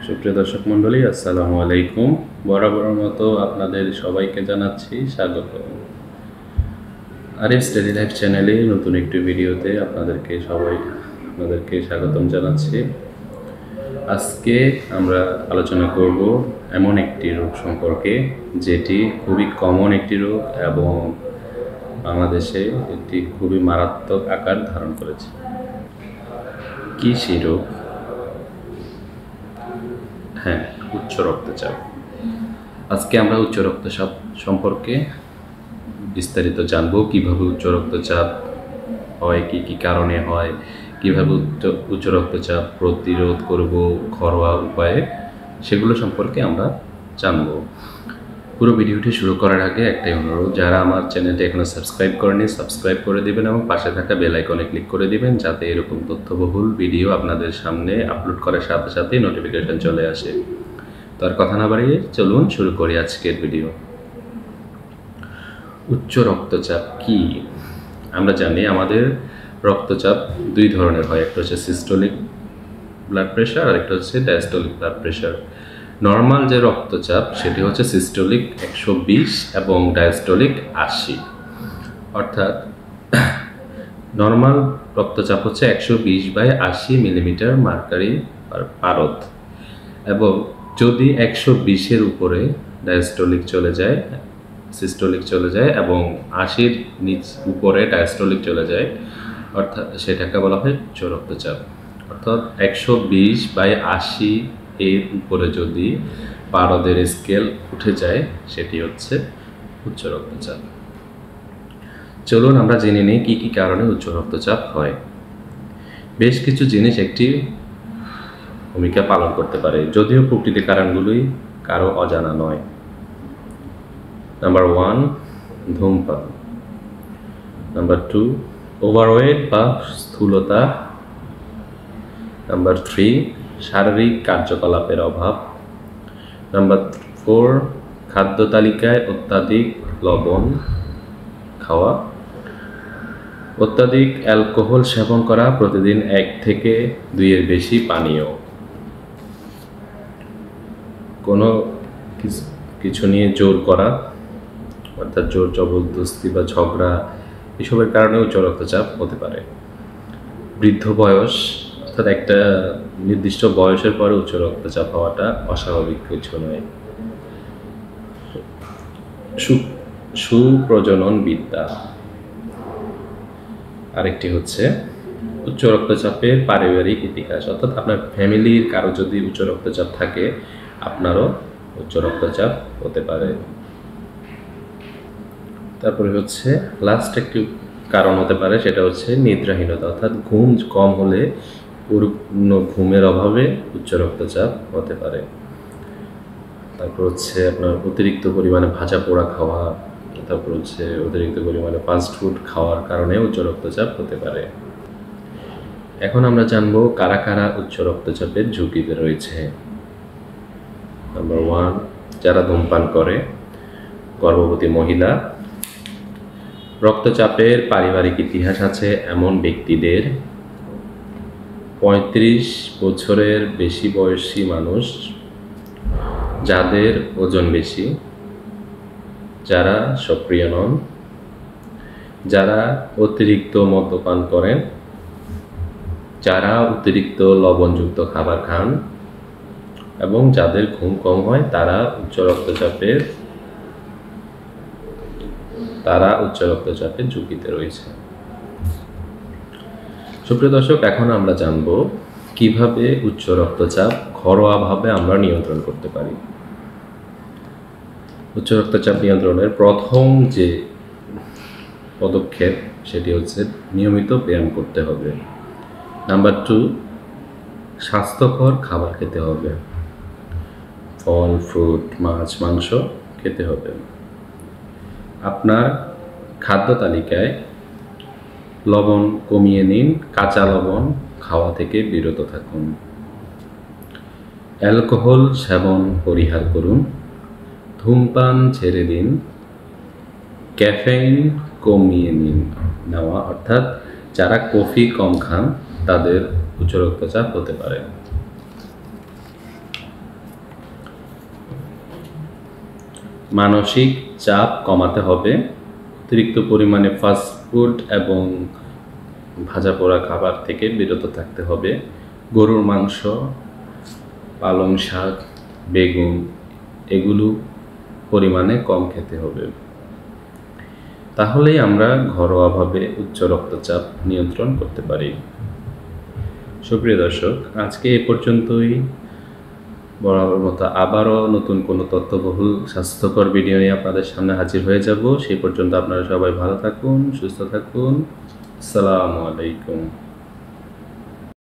সুপ্রিয় দর্শক মণ্ডলী, আসসালামু আলাইকুম। বরাবরের মতো আপনাদের সবাইকে জানাচ্ছি স্বাগত। আরিফস ডেইলি লাইফ চ্যানেলে নতুন একটি ভিডিওতে আপনাদেরকে স্বাগতম জানাচ্ছি। আজকে আমরা আলোচনা করব এমন একটি রোগ সম্পর্কে যেটি খুবই কমন একটি রোগ এবং বাংলাদেশে এটি খুবই মারাত্মক আকার ধারণ করেছে। কি সেই রোগ? হ্যাঁ, উচ্চ রক্তচাপ। আজকে আমরা উচ্চ রক্তচাপ সম্পর্কে বিস্তারিত জানব। কিভাবে উচ্চ রক্তচাপ হয়, কি কি কারণে হয়, কিভাবে উচ্চ রক্তচাপ প্রতিরোধ করব ঘরোয়া উপায়ে, সেগুলো সম্পর্কে আমরা জানব। পুরো ভিডিওটি শুরু করার আগে একটাই অনুরোধ, যারা আমার চ্যানেলটি এখনো সাবস্ক্রাইব করেনি সাবস্ক্রাইব করে দিবেন এবং পাশে থাকা বেল আইকনে ক্লিক করে দিবেন, যাতে এরকম তথ্যবহুল ভিডিও আপনাদের সামনে আপলোড করার সাথে সাথেই নোটিফিকেশন চলে আসে। তো আর কথা না বাড়িয়ে চলুন শুরু করি আজকের ভিডিও। উচ্চ রক্তচাপ কি? আমরা জানি আমাদের রক্তচাপ দুই ধরনের হয়, একটা হচ্ছে সিস্টোলিক ব্লাড প্রেশার আর একটা হচ্ছে ডায়াস্টোলিক ব্লাড প্রেশার। নর্মাল যে রক্তচাপ সেটি হচ্ছে সিস্টোলিক 120 এবং ডায়াস্টোলিক 80। অর্থাৎ নর্মাল রক্তচাপ হচ্ছে 120/80 মিলিমিটার মার্কারি পারদ, এবং যদি 120-এর উপরে ডায়াস্টোলিক চলে যায়, সিস্টোলিক চলে যায় এবং 80-র উপরে ডায়াস্টোলিক চলে যায়, অর্থাৎ সেটাকে বলা হয় উচ্চ রক্তচাপ। অর্থাৎ 120/80 এর উপরে যদি পারদের স্কেল উঠে যায় সেটি হচ্ছে উচ্চ রক্তচাপ। চলুন আমরা জেনে নিই কী কী কারণে উচ্চ রক্তচাপ হয়। বেশ কিছু জিনিস একটি ভূমিকা পালন করতে পারে, যদিও প্রকৃতির কারণগুলোই কারো অজানা নয়। নাম্বার 1, ধূমপান। নাম্বার 2, ওভারওয়েট বা স্থূলতা। নাম্বার 3, শারীরিক কার্যকলাপের অভাব। নাম্বার 4, খাদ্য তালিকায় অত্যাধিক লবণ খাওয়া। অত্যাধিক অ্যালকোহল সেবন করা, প্রতিদিন 1 থেকে 2-এর বেশি পানীয়। কোনো কিছু নিয়ে জোর করা, অর্থাৎ জোর জবরদস্তি বা ঝগড়া, এসবের কারণে উচ্চ রক্তচাপ হতে পারে। বৃদ্ধ বয়স, অর্থাৎ একটা নির্দিষ্ট বয়সের পরে উচ্চ রক্তচাপ হওয়াটা অস্বাভাবিক কিছু নয়। সুপ্রজনন বিদ্যা। আরেকটি হচ্ছে উচ্চ রক্তচাপের পারিবারিক ইতিহাস, অর্থাৎ আপনার ফ্যামিলির কারো যদি উচ্চ রক্তচাপ থাকে আপনারও উচ্চ রক্তচাপ হতে পারে। তারপরে হচ্ছে লাস্ট একটি কারণ হতে পারে, সেটা হচ্ছে নিদ্রাহীনতা, অর্থাৎ ঘুম কম হলে পূর্ণ ঘুমের অভাবে উচ্চ রক্তচাপ হতে পারে। তারপর হচ্ছে আপনার অতিরিক্ত পরিমাণে ভাজা পোড়া খাওয়া, তারপর হচ্ছে অতিরিক্ত পরিমাণে ফাস্ট ফুড খাওয়ার কারণে উচ্চ রক্তচাপ হতে পারে। এখন আমরা জানবো কারা কারা উচ্চ রক্তচাপের ঝুঁকিতে রয়েছে। নাম্বার 1, যারা ধূমপান করে, গর্ভবতী মহিলা। রক্তচাপের পারিবারিক ইতিহাস আছে এমন ব্যক্তিদের, 35 বছরের বেশি বয়সী মানুষ, যাদের ওজন বেশি, যারা সক্রিয় নন, যারা অতিরিক্ত মদ্যপান করেন, যারা অতিরিক্ত লবণযুক্ত খাবার খান এবং যাদের ঘুম কম হয়, তারা উচ্চ রক্তচাপের ঝুঁকিতে রয়েছে। সুপ্রিয় দর্শক, এখন আমরা জানব কিভাবে উচ্চ রক্তচাপ ঘরোয়াভাবে আমরা নিয়ন্ত্রণ করতে পারি। উচ্চ রক্তচাপ নিয়ন্ত্রণের প্রথম যে পদক্ষেপ সেটি হচ্ছে নিয়মিত ব্যায়াম করতে হবে। নাম্বার 2, স্বাস্থ্যকর খাবার খেতে হবে, ফল, ফ্রুট, মাছ, মাংস খেতে হবে। আপনার খাদ্য তালিকায় লবণ কমিয়ে নিন, কাঁচা লবণ খাওয়া থেকে বিরত থাকুন। অ্যালকোহল সেবন পরিহার করুন, ধূমপান ছেড়ে দিন, ক্যাফেইন কমিয়ে নেওয়া, অর্থাৎ যারা কফি কম খান তাদের উচ্চ রক্তচাপ হতে পারে। মানসিক চাপ কমাতে হবে, অতিরিক্ত পরিমাণে ফাস্ট ফুড এবং ভাজা পোড়া খাবার থেকে বিরত থাকতে হবে, গরুর মাংস, পালং শাক, বেগুন এগুলো পরিমাণে কম খেতে হবে। তাহলেই আমরা ঘরোয়াভাবে উচ্চ রক্তচাপ নিয়ন্ত্রণ করতে পারি। সুপ্রিয় দর্শক, আজকে এ পর্যন্তই। বরাবর মতো আবারও নতুন কোনো তথ্যবহুল স্বাস্থ্যকর ভিডিও নিয়ে আপনাদের সামনে হাজির হয়ে যাব। সেই পর্যন্ত আপনারা সবাই ভালো থাকুন, সুস্থ থাকুন। আসসালামু আলাইকুম।